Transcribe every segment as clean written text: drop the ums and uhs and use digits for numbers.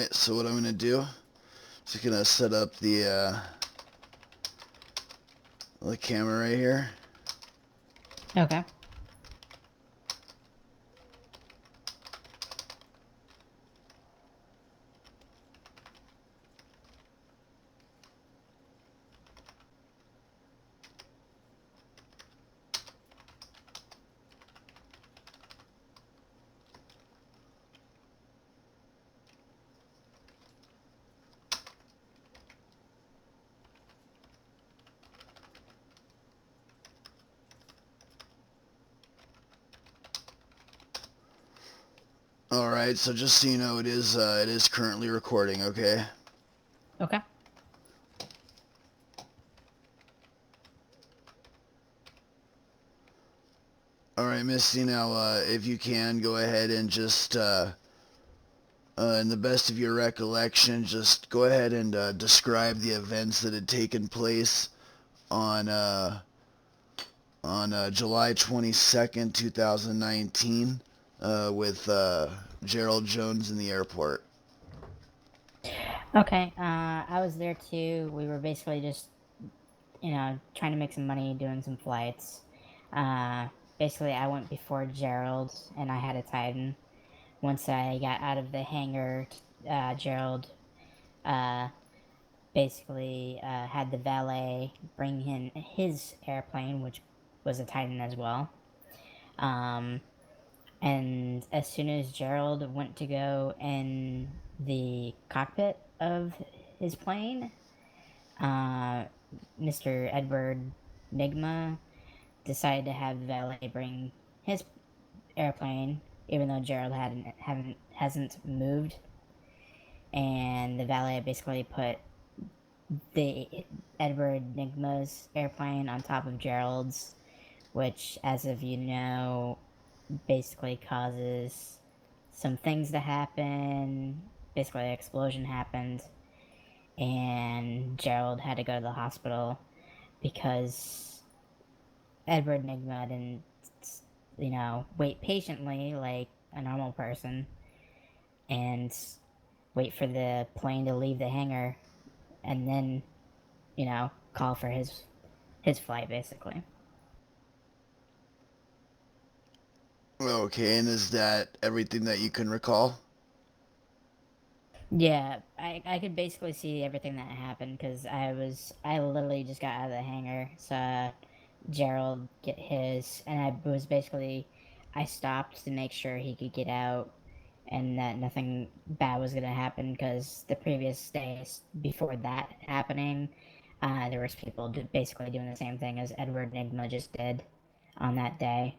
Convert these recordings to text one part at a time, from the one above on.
Alright, so what I'm going to do, just going to set up the camera right here. Okay. Alright, so just so you know, it is currently recording, okay? Okay. Alright, Misty, now, if you can, go ahead and just, in the best of your recollection, just go ahead and describe the events that had taken place on, July 22nd, 2019, with Gerald Jones in the airport. Okay. I was there too. We were basically just, trying to make some money doing some flights. Uh, Basically, I went before Gerald and I had a Titan. Once I got out of the hangar, Gerald uh, basically had the valet bring in his airplane, which was a Titan as well. Um, and as soon as Gerald went to go in the cockpit of his plane, uh, Mr. Edward Nigma decided to have the valet bring his airplane, even though Gerald hasn't moved, and the valet basically put the Edward Nigma's airplane on top of Gerald's, which, as of basically causes some things to happen. Basically, an explosion happened, and Gerald had to go to the hospital because Edward Nigma didn't, wait patiently like a normal person and wait for the plane to leave the hangar and then, call for his flight basically. Okay, and is that everything that you can recall? Yeah, I could basically see everything that happened because I literally just got out of the hangar, saw Gerald get his, and I stopped to make sure he could get out and that nothing bad was gonna happen because the previous days before that happening, there was people basically doing the same thing as Edward Nigma just did on that day.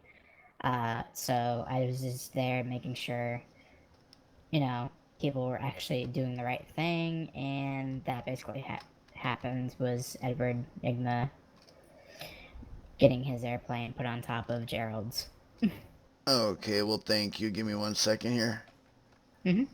So I was just there making sure people were actually doing the right thing, and that basically happened was Edward Nigma getting his airplane put on top of Gerald's. Okay, well, thank you. Give me 1 second here. Mm-hmm.